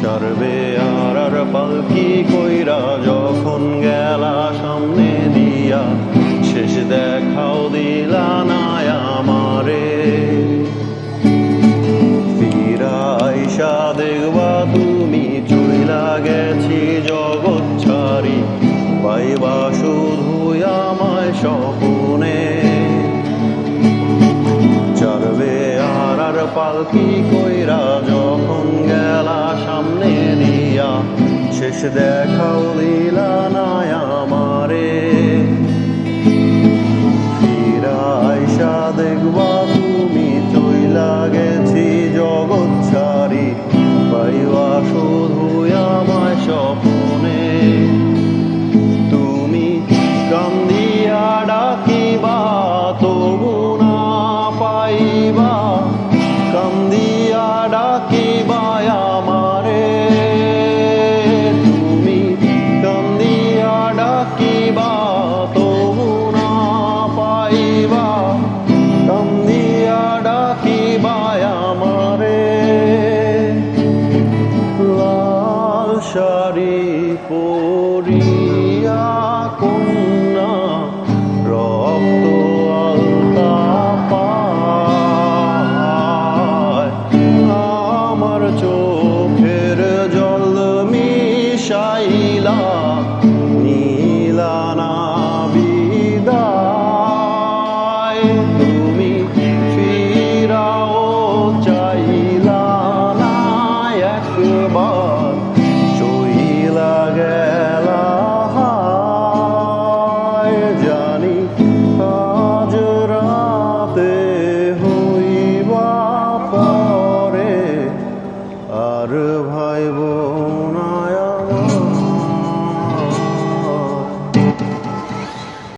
চড়বে আর পালকি কইরা যখন গেলা সামনে দিয়া, শেষ দেখাও দিলা না আমারে। ফিরা আইসা দেখবা তুমি চইলা গেছি জগৎ ছাড়ি, পাইবা শুধু আমায় স্বপ্নে। চড়বে আর পালকি কইরা যখন গেলা সামনে দিয়া, শেষ দেখাও দিলা না আমারে। ফিরা আইসা দেখবা তুমি চইলা গেছি জগৎ ছাড়ি, পাইবা শুধু আমায় স্বপ্নে। তুমি কান্দিয়া ডাকিবা তবু না পাইবা, কান্দিয়া ডাকিবা আমারে। তুমি কান্দিয়া ডাকিবা তবু না পাইবা, কান্দিয়া ডাকিবা আমারে। লাল শাড়ি পরিয়া কন্যা রক্ত আলতা পায়, আমার চোখের জল মিশাইলা নীলা না বিদায়। তুমি ফিরাও চাইলা না একবার, চইলা গেলা হায়। জানি আজ রাতে হইবা পরে, আর ভাইব